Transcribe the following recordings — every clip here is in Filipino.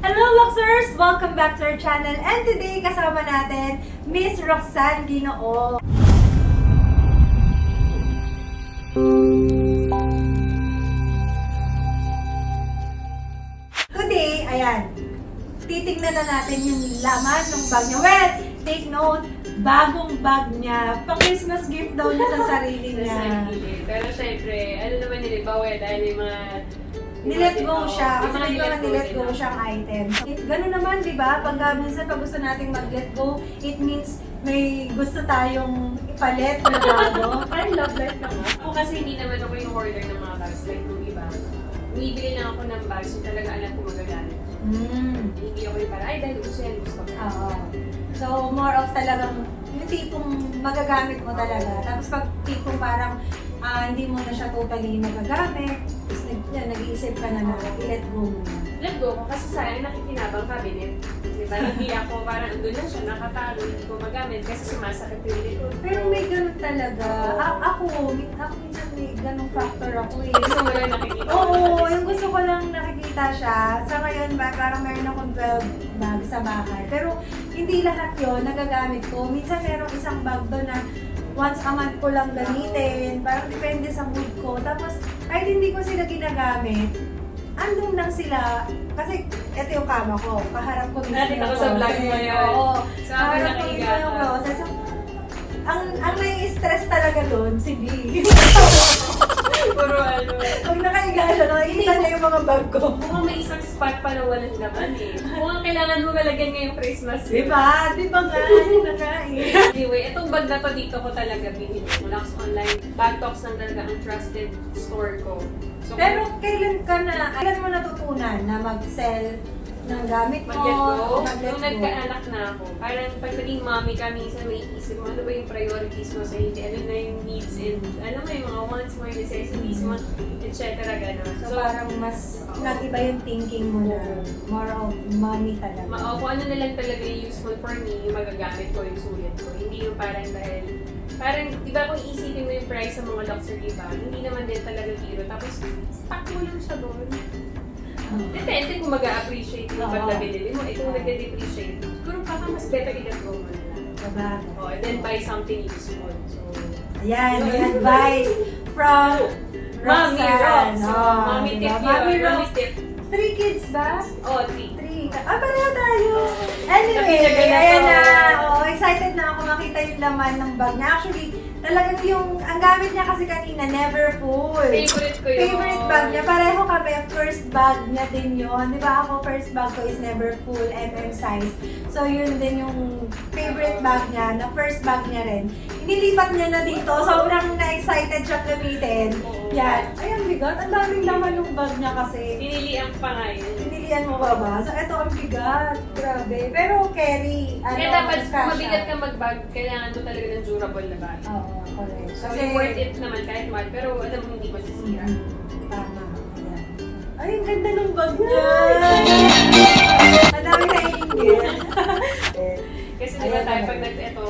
Hello Luxers! Welcome back to our channel and today kasama natin Miss Roxanne Guinoo. Today, ayan, titignan na natin yung laman ng bag niya. Well, take note, bagong bag niya. Pang-Christmas gift daw niya sa sarili niya. Pero syempre, ano naman nila, bawal dahil yung mga Nilet go siya, kasi may mga nilet go siyang item. Ganun naman, di ba? Pag minsan pag gusto nating mag-let go, it means may gusto tayong ipalit na bago. Parang love life naman. Ako kasi hindi naman ako yung order ng mga bags like nung iba. Bumibili lang ako ng bags yung talaga alam ko magagamit. Hindi ako yung parang, ay dahil uso yan, gusto ko. Oo. So, more of talagang yung tipong magagamit mo talaga. Tapos pag tipong parang hindi mo na siya totally magagamit, nag-iisip ka na i-let go mo na. Let go ko kasi sayang nakikinabang cabinet. Diba? Hindi ako parang andun na siya, nakatalo, hindi ko magamit kasi sumasakit yung likod. Pero may ganun talaga. Ako minsan may ganung factor ako eh. Gusto mo lang nakikita. Oo, yung gusto ko lang nakikita siya. Sa ngayon ba, parang meron akong 12 bags sa bahay. Pero hindi lahat yun nagagamit ko. Minsan merong isang bag doon na once a month ko lang gamitin. Parang depende sa mood ko. Tapos, kahit hindi ko sila ginagamit, andun lang sila. Kasi, ito yung kama ko. Kaharap ko mismo. Nakita ko sa vlog mo yun. Oo. Sa akin Kaharap ko mismo nakihiga yung ka. closet. So, ang nai-stress talaga doon, si B. Puro ano. Pag nakahiga siya, nakikita niya yung mga bag ko. Mukhang may isang spot pa na walang laman eh. Mukhang kailangan mo malagyan ngayong Christmas. Diba? Diba nga? Yun na nga eh. Anyway, itong bag na to dito ko talaga binili. Mula sa online. Bag talks ng talaga ang trusted store ko. So, Pero kailan mo natutunan na mag-sell ng gamit mo? mag-let go. Mag-let Nung go? nagkaanak na ako, parang pag naging mommy ka, minsan may isip mo, ano ba yung priorities mo sa hindi, ano na yung needs and, alam mo yung mga wants mo, yung necessities mo, etc. Gano'n. So, parang mas nag-iba yung thinking mo na more of money talaga. Kung ano na lang talaga yung useful for me, yung magagamit ko, yung sulit ko. Hindi yung parang dahil, di ba kung iisipin mo yung price sa mga luxury bag, hindi naman din talaga biro. Tapos, stock mo lang siya doon. Depende kung mag-a-appreciate yung bag na binili mo. Kung nag-depreciate, siguro baka mas better i-let go mo na lang. Diba? And then buy something useful. So, Ayan, yung advice from Mommy Roxanne. Rox. Oh, Mommy diba? tip Mommy yun. Rox. Mommy tip. 3 kids ba? Oh, 3. 3. Pareho tayo. Anyway, Nakita na ayan to. na. Oh, excited na ako makita yung laman ng bag niya. Actually, talagang ang gamit niya kasi kanina, never full. Favorite ko yun. Favorite bag niya. Pareho kami, first bag niya din yun. Di ba ako, first bag ko is never full, size. So, yun din yung favorite bag niya, na first bag niya rin. Inilipat niya na dito. Sobrang na-excited siya gamitin. Yan. Ay, ang bigat. Ang daming laman ng bag niya kasi. Pinilian pa nga yun. Pinilian mo ba ba? So, ito ang bigat. Grabe. Pero carry. Kaya dapat kung kasha. mabigat ka mag-bag, kailangan mo talaga ng durable na bag. Oo, correct. So, worth it naman kahit mahal, pero alam mo hindi masisira. Tama. Yan. Ay, ang ganda ng bag niya. Ang dami naiingit. Kasi di ba tayo pag ito,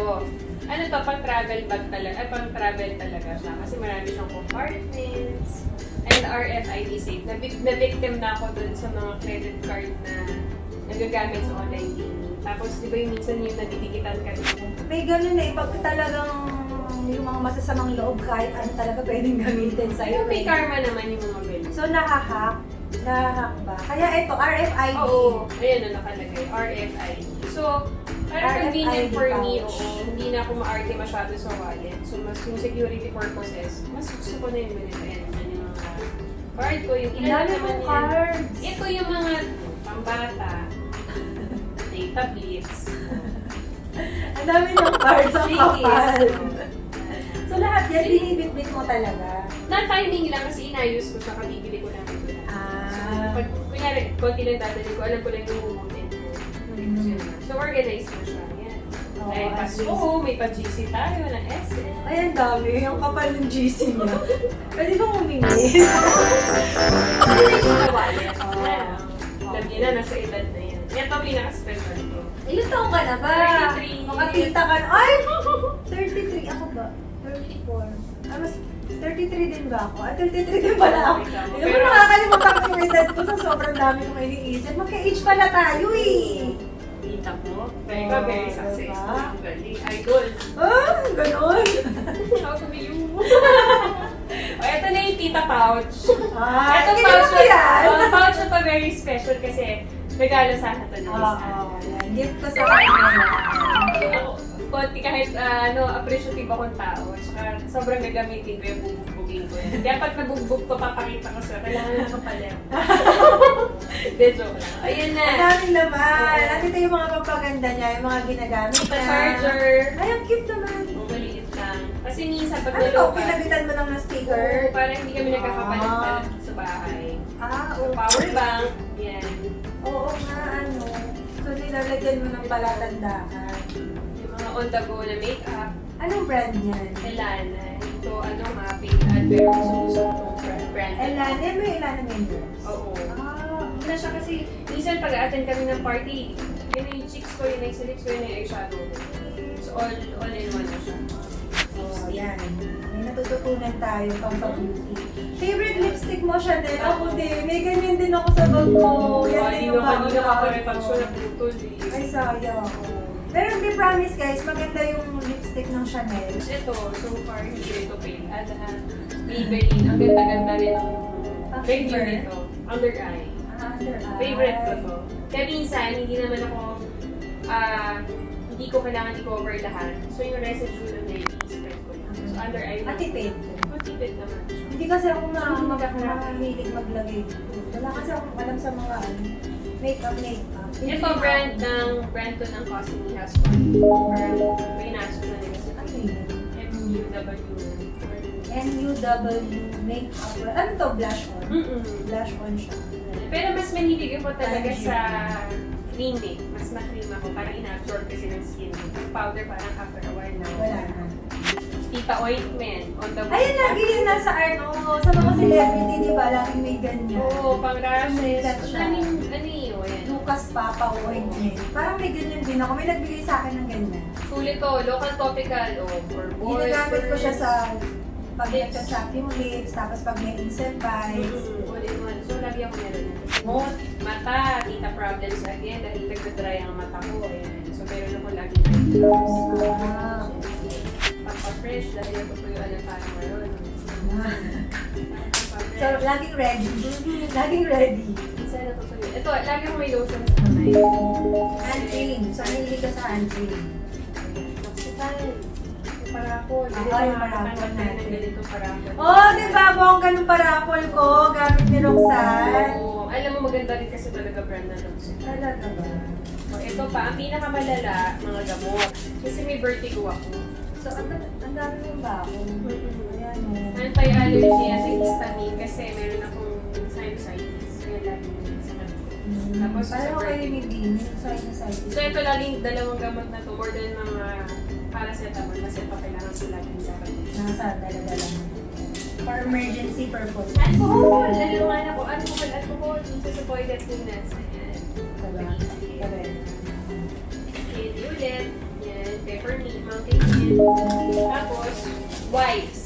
ano to, pang travel bag talaga, pang travel talaga siya. Kasi marami siyang compartments, and RFID safe. Na-victim na ako dun sa mga credit card na nagagamit sa online gaming. Tapos di ba yung minsan yung nadidikitan ka dito? May ganun na pag talagang yung mga masasamang loob kahit ano talaga pwedeng gamitin sa'yo. Pero may karma naman yung mga bill. So, nahahack ba? Kaya ito, RFID. Oo, ayan na nakalagay, RFID. So, parang RFID convenient for me, pouch. hindi na ako ma-arte masyado sa wallet. So, mas yung security purposes, mas gusto ko na yung ganito. Ayan, yung mga card ko, yung ilan Dami naman mong yan. cards. Ito yung mga pambata, data blitz. Ang dami ng cards ang Thank you. kapal. So, lahat yan, binibit-bit mo talaga. Na-timing lang kasi inayos ko siya, kabibili ko lang ito. Pag kunyari, konti lang dadali ko, alam ko lang yung movement ko. So, organized mo siya. Yan. Oo, Dahil at Pasko, least. may pa-GC tayo na SM. Ay, ang dami. Yung kapal ng GC niya. Pwede ba humingi? Hindi ko na wallet. Oo. Alam niyo na, nasa edad na yan. Ito, pinaka-special ko. Ilan taong ka na ba? 33. Makatita ka na. Ay! 33. Ako ba? 34. mas 33 din ba ako? 33 din pala ako. Pero Pero nakakalimutan ko yung edad ko sa sobrang dami kong iniisip. Magka-age pala tayo eh. Tita mo, very ka, very Diba? successful. Galing, idol. Ah, ganun. How to be you? O, ito na yung tita pouch. Ah, Ito kilala pouch ko yan. pouch na to very special kasi regalo sa akin to ng Oo, isa. yan. Gift ko sa kanya. Ako, konti kahit appreciative akong tao. Saka sobrang gagamitin ko yung bubugbugin ko yan. Kaya pag nabugbog ko, papakita ko sa'yo. Kailangan na kapalit. Hindi, joke lang. Ayan na. Ang daming laman. Nakita yung mga papaganda niya, yung mga ginagamit Ito niya. charger. Ay, ang cute naman. Oh, maliit lang. Kasi minsan pag Ano to? naloka, Pinagitan mo lang ng sticker? para hindi kami nagkakapalit-palit sa bahay. Ah, So, okay. power bank. Yan. Oo nga, ano. So, nilalagyan mo ng palatandaan. Yung mga on-the-go na makeup. Anong brand niyan? Elana. Ito, pink ad. Pero gusto itong brand. Elana? May Elana members? Oo. Ah, Na siya kasi, minsan pag-attend kami ng party, yun yung cheeks ko, yun yung sa lips ko, yun yung eyeshadow ko. So, all in one na siya. oh, yan. May natututunan tayo pang beauty. Favorite lipstick mo, Chanel? Ako din. May ganyan din ako sa bag ko. Yan din yung kanina bago ka na putol eh. Ay, sayang. Pero hindi promise guys, maganda yung lipstick ng Chanel. Ito, so far, hindi ito pale. At Maybelline, ang ganda-ganda rin ang review Favorite? nito. Under eye. Under eye. Favorite ko to. Kaya minsan, hindi naman ako, hindi ko kailangan i-cover lahat. So yung residue lang na i-spread ko lang. So under eye lang. Atipid. Matipid naman siya. Hindi kasi ako Magkakarap. mahilig maglagay. Wala kasi akong alam sa mga makeup. Ito brand to ng Cosme has one. Parang may naso na nila sa Ano yun? MUW. NUW makeup. Ano to? Blush on? Blush on siya. Pero mas mahilig ako talaga Parang sa cream eh. Mas na-cream ako. Parang ina-absorb kasi ng skin. Powder parang after a while na. Wala na. Tita ointment on the Ayun, lagi yun nasa sa mga celebrity, di ba? Laging may ganyan. Oo, pang rashes. Sumikat siya. Ano yun? Lucas Papa ointment. Parang may ganyan din ako. May nagbigay sa akin ng ganyan. Sulit to. Local topical. For boys. Ginagamit ko siya girls. sa pag Lips. nagka-chop yung lips, tapos pag may insect bites. All in one. So, lagi ako meron na. Mood. Mata, tita problems again dahil nagdadry ang mata ko. Ayan. So, meron ako lagi eye drops. Ah. Papa-fresh dahil natutuyuan ng tayo ngayon. So, laging ready. Laging ready. Isa natutuyo. Ito, lagi ko may lotion sa kamay. Hand cream. So, hindi ka sa hand cream. Oxytal. Yung parapol. Yung parapol natin. natin. Ganito parapol. Oh, di ba? Bongga ng parapol ko. Gamit ni Roxanne. Oo. Alam mo, maganda rin kasi talaga brand na Roxanne. Talaga ba? O, ito pa, ang pinakamalala, mga gamot. Kasi may vertigo ako. So, ang dami mong bako. Ayan o. Anti-allergy at histamine kasi meron akong sinusitis. Kaya laging sa Tapos sa Parang kayo ni vertigo. Dean. Sinusitis. So ito laging dalawang gamot na to, more than mga paracetamol kasi ito kailangan ko laging dapat. Nasa dala-dala mo. For emergency purpose. Alcohol! Lalaman ako, alcohol. Minsan sa poigetfulness. Ayan. Diba? Correct. Candy ulit. Yan. Peppermint, mountain dew. Tapos, wipes.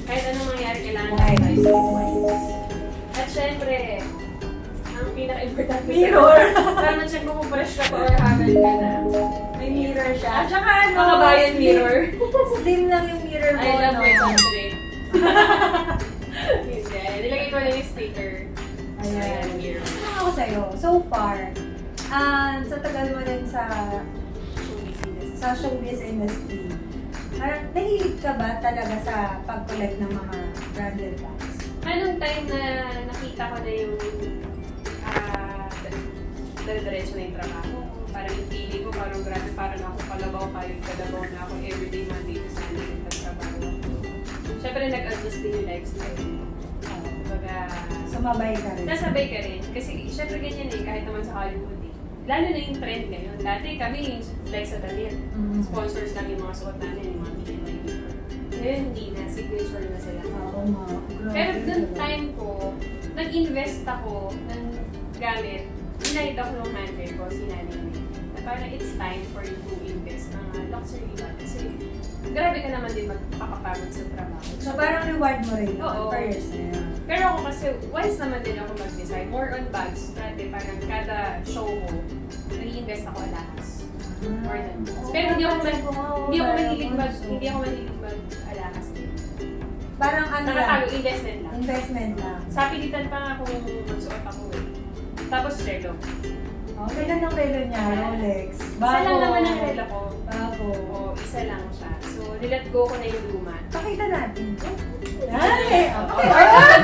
Kahit anong mangyari, kailangan Wipes. natin wipes. At syempre, ang pinaka-importante Mirror. Para ma-check mo kung fresh ka pa or hagal ka na. May mirror siya. At saka ano, Mga bayan mirror. Slim lang yung mirror mo. I love no? my country. Hindi. Nilagay ko lang yung sticker. Ayan. Mirror. Ano ako sa'yo? So far, sa tagal mo din sa showbiz industry, parang nahilig ka ba talaga sa pag-collect ng mga branded bags? Anong time na nakita ko na yung dire-diretso na yung trabaho ko. Parang yung feeling ko, parang grabe, parang ako kalabaw, parang kalabaw na ako everyday, Monday to Sunday, nagtatrabaho ako. Siyempre, nag-adjust din yung lifestyle. Kumbaga, Sumabay ka rin. nasabay ka rin. Kasi siyempre ganyan eh, kahit naman sa Hollywood eh. Lalo na yung trend ngayon. Dati kami, like sa damit, sponsors lang yung mga suot namin, yung mga BNI. Ngayon hindi na, signature na sila. Oo nga. Pero noong time ko, nag-invest ako ng gamit. Inahit ako ng handler ko, si Nanay. Na parang it's time for you to invest ng luxury bag. Kasi grabe ka naman din magpapapagod sa trabaho. So parang reward mo rin Oo. for yourself. Pero ako kasi, once naman din ako mag-design, more on bags. Dati parang kada show ko, nag-i-invest ako alahas. More than bags. Pero hindi ako mahilig mag-alahas din. Parang ano lang? Nakatago, investment lang. Investment lang. Sa pilitan pa nga kung magsuot ako eh. Tapos relo. Oh, kailan ang relo niya? Rolex. Isa lang naman ang relo ko. Bago. Oo, isa lang siya. So, nilet go ko na yung luma. Pakita natin. Ay!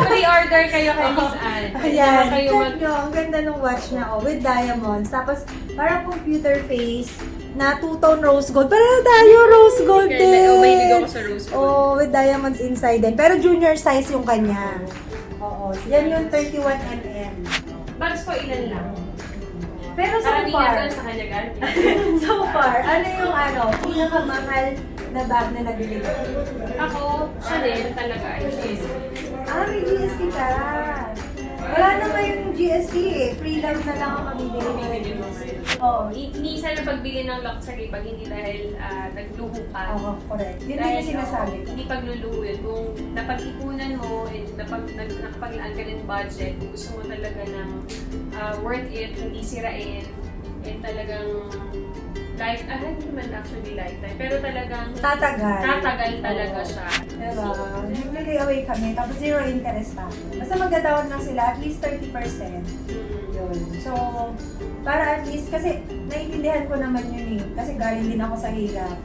Pre-order kayo kay Miss Anne. Ayan. Kayo Check nyo. Ang ganda ng watch niya. Oh, with diamonds. Tapos, parang computer face na two-tone rose gold. Parang tayo rose gold din. Mahilig ako sa rose gold. Oh, with diamonds inside din. Pero junior size yung kanya. Oo. Yan yung 31mm. Bags ko ilan lang. Pero so Karamihan far, doon sa kanya galing. so far, ano yung pinakamahal na bag na nabili mo? Ako, Chanel talaga ay GST. May GST ka. Wala naman yung GST eh. Free lang na lang ang mabibili. Oo. Minsan na pagbili ng luxury pag hindi dahil nagluho ka. Oo, correct. Yun din Dahil, yung sinasabi ko. Hindi pagluluho yun. Kung napag-ipunan mo and nakapaglaan ka ng budget, kung gusto mo talaga ng worth it, hindi sirain, and talagang hindi naman actually lifetime, pero talagang tatagal talaga siya. Diba? Nag-relay away kami, tapos zero interest pa. Basta magdadawat lang sila, at least 30%. Yun. So, para at least, kasi naiintindihan ko naman yun eh. Kasi galing din ako sa hirap.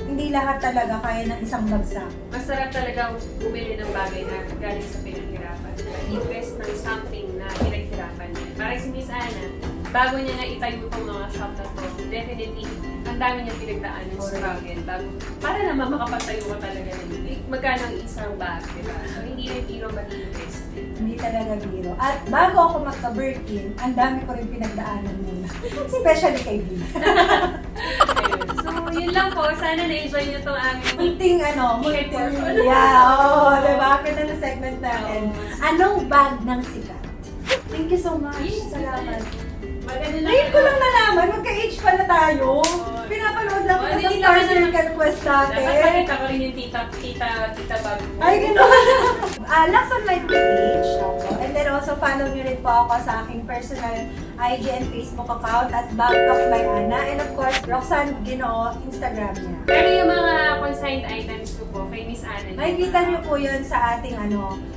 Hindi lahat talaga kaya ng isang bagsak. Masarap talaga bumili ng bagay na galing sa pinaghirapan. Invest ng something na pinaghirapan niya. Parang si Miss Anna, bago niya na itayo itong mga shop na to, definitely, ang dami niya pinagdaan ng struggle. Para naman makapagtayo ka talaga ng magkano ang isang bag, diba? So, hindi rin biro mag-invest. Hindi talaga biro. At bago ako magka-Birkin, ang dami ko rin pinagdaanan muna. Especially kay Bina. So, yun lang po. Sana na-enjoy niyo itong aming Munting portion. Yeah, oo. Diba? Kita na segment natin. Anong bag ng sikat? Thank you so much. Salamat. Ngayon ko lang nalaman, magka-age pala tayo. Pinapanood lang ko sa Star Circle Quest natin. Nakakita ko rin yung tita bag mo. Ay, gano'n. Lux on my page. And then also follow niyo rin po ako sa aking personal IG and Facebook account at Bag of by Ana. And of course, Roxanne Guinoo, Instagram niya. Pero yung mga consigned items ko po kay Miss Anne. Makikita niyo po yun sa ating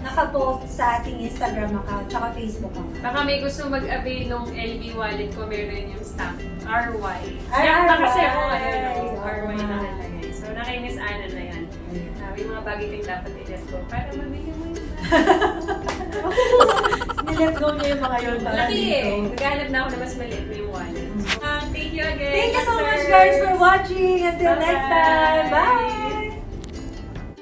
nakapost sa ating Instagram account tsaka Facebook account. Baka may gusto mag-avail ng LB wallet ko, meron yung stamp. RY. Ay, Yakta kasi RY. ako Oo. RY nakalagay. So, na kay Miss Anna na yan. May mga bagay kang dapat i-let go para mabili mo yun. Nilet go niya yung mga yun. Laki eh. Naghahanap na ako na mas maliit na yung wallet. So, thank you again. Thank you so much guys for watching. Until next time. Bye!